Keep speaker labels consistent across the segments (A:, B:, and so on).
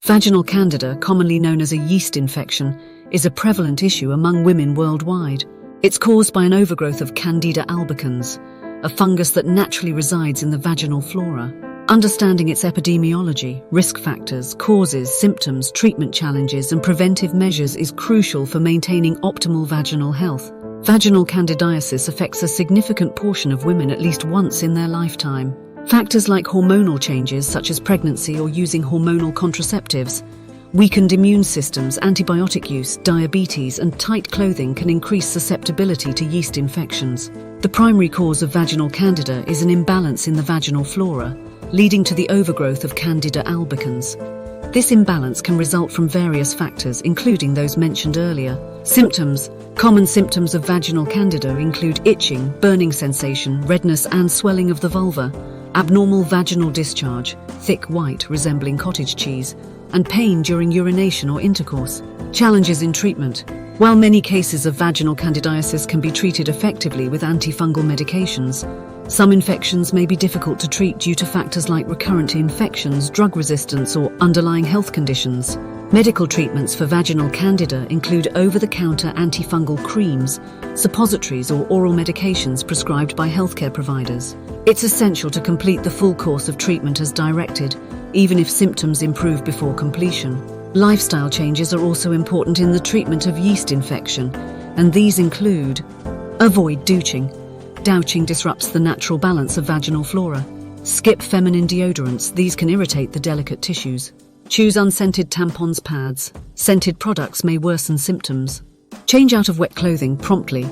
A: Vaginal Candida, commonly known as a yeast infection, is a prevalent issue among women worldwide. It's caused by an overgrowth of Candida albicans, a fungus that naturally resides in the vaginal flora. Understanding its epidemiology, risk factors, causes, symptoms, treatment challenges, and preventive measures is crucial for maintaining optimal vaginal health. Vaginal candidiasis affects a significant portion of women at least once in their lifetime. Factors like hormonal changes, such as pregnancy or using hormonal contraceptives, weakened immune systems, antibiotic use, diabetes, and tight clothing can increase susceptibility to yeast infections. The primary cause of vaginal candida is an imbalance in the vaginal flora, leading to the overgrowth of Candida albicans. This imbalance can result from various factors, including those mentioned earlier. Symptoms. Common symptoms of vaginal candida include itching, burning sensation, redness and swelling of the vulva, abnormal vaginal discharge, thick white resembling cottage cheese, and pain during urination or intercourse. Challenges in treatment. While many cases of vaginal candidiasis can be treated effectively with antifungal medications, some infections may be difficult to treat due to factors like recurrent infections, drug resistance, or underlying health conditions. Medical treatments for vaginal candida include over-the-counter antifungal creams, suppositories, or oral medications prescribed by healthcare providers. It's essential to complete the full course of treatment as directed, even if symptoms improve before completion. Lifestyle changes are also important in the treatment of yeast infection, and these include: avoid douching. Douching disrupts the natural balance of vaginal flora. Skip feminine deodorants, these can irritate the delicate tissues. Choose unscented tampons, pads. Scented products may worsen symptoms. Change out of wet clothing promptly.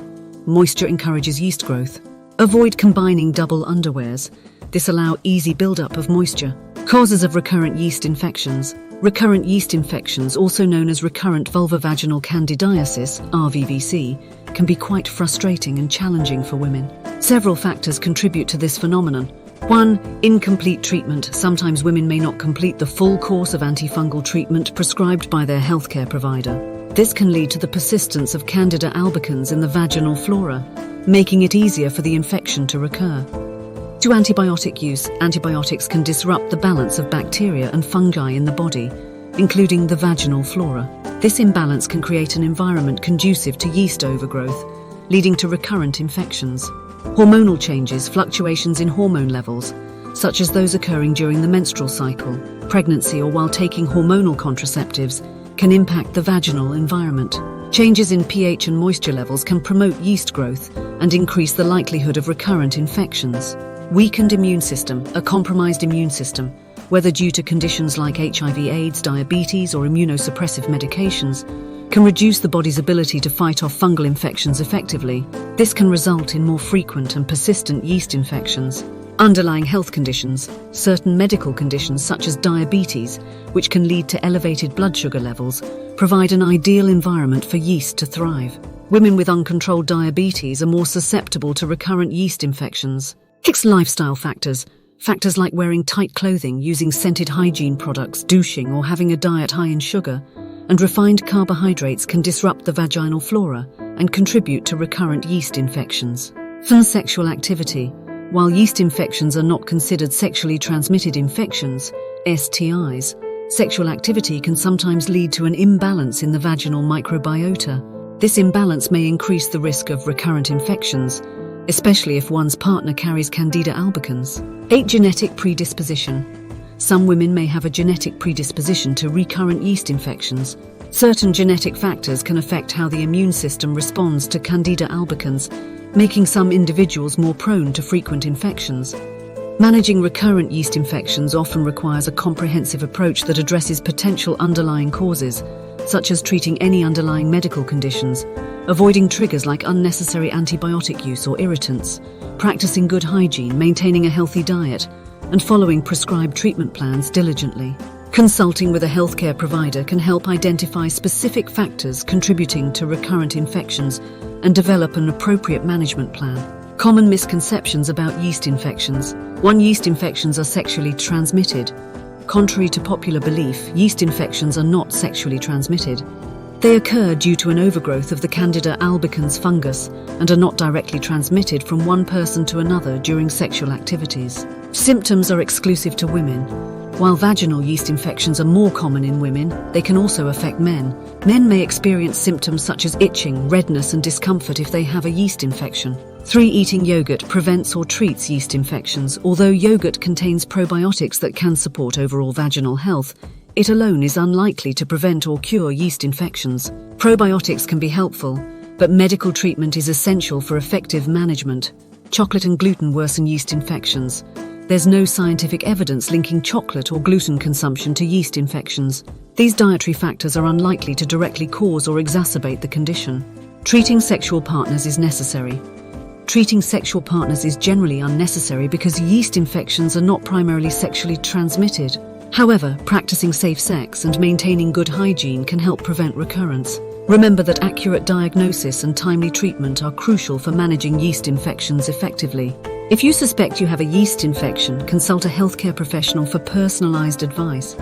A: Moisture encourages yeast growth. Avoid combining double underwears. This allows easy buildup of moisture. Causes of recurrent yeast infections. Recurrent yeast infections, also known as recurrent vulvovaginal candidiasis, RVVC, can be quite frustrating and challenging for women. Several factors contribute to this phenomenon. 1. Incomplete treatment. Sometimes women may not complete the full course of antifungal treatment prescribed by their healthcare provider. This can lead to the persistence of Candida albicans in the vaginal flora, making it easier for the infection to recur. 2. Antibiotic use. Antibiotics can disrupt the balance of bacteria and fungi in the body, including the vaginal flora. This imbalance can create an environment conducive to yeast overgrowth, leading to recurrent infections. Hormonal changes. Fluctuations in hormone levels, such as those occurring during the menstrual cycle, pregnancy, or while taking hormonal contraceptives, can impact the vaginal environment. Changes in pH and moisture levels can promote yeast growth and increase the likelihood of recurrent infections. Weakened immune system. A compromised immune system, whether due to conditions like HIV/AIDS, diabetes, or immunosuppressive medications, can reduce the body's ability to fight off fungal infections effectively. This can result in more frequent and persistent yeast infections. Underlying health conditions. Certain medical conditions such as diabetes, which can lead to elevated blood sugar levels, provide an ideal environment for yeast to thrive. Women with uncontrolled diabetes are more susceptible to recurrent yeast infections. 6. Lifestyle factors. Factors like wearing tight clothing, using scented hygiene products, douching, or having a diet high in sugar and refined carbohydrates can disrupt the vaginal flora and contribute to recurrent yeast infections. 7. Sexual activity. While yeast infections are not considered sexually transmitted infections, STIs, sexual activity can sometimes lead to an imbalance in the vaginal microbiota. This imbalance may increase the risk of recurrent infections, especially if one's partner carries Candida albicans. 8. Genetic predisposition. Some women may have a genetic predisposition to recurrent yeast infections. Certain genetic factors can affect how the immune system responds to Candida albicans, making some individuals more prone to frequent infections. Managing recurrent yeast infections often requires a comprehensive approach that addresses potential underlying causes, such as treating any underlying medical conditions, avoiding triggers like unnecessary antibiotic use or irritants, practicing good hygiene, maintaining a healthy diet, and following prescribed treatment plans diligently. Consulting with a healthcare provider can help identify specific factors contributing to recurrent infections and develop an appropriate management plan. Common misconceptions about yeast infections. 1. Yeast infections are sexually transmitted. Contrary to popular belief, yeast infections are not sexually transmitted. They occur due to an overgrowth of the Candida albicans fungus and are not directly transmitted from one person to another during sexual activities. Symptoms are exclusive to women. While vaginal yeast infections are more common in women, they can also affect men. Men may experience symptoms such as itching, redness, and discomfort if they have a yeast infection. 3. Eating yogurt prevents or treats yeast infections. Although yogurt contains probiotics that can support overall vaginal health, it alone is unlikely to prevent or cure yeast infections. Probiotics can be helpful, but medical treatment is essential for effective management. Chocolate and gluten worsen yeast infections. There's no scientific evidence linking chocolate or gluten consumption to yeast infections. These dietary factors are unlikely to directly cause or exacerbate the condition. Treating sexual partners is necessary. Treating sexual partners is generally unnecessary because yeast infections are not primarily sexually transmitted. However, practicing safe sex and maintaining good hygiene can help prevent recurrence. Remember that accurate diagnosis and timely treatment are crucial for managing yeast infections effectively. If you suspect you have a yeast infection, consult a healthcare professional for personalized advice.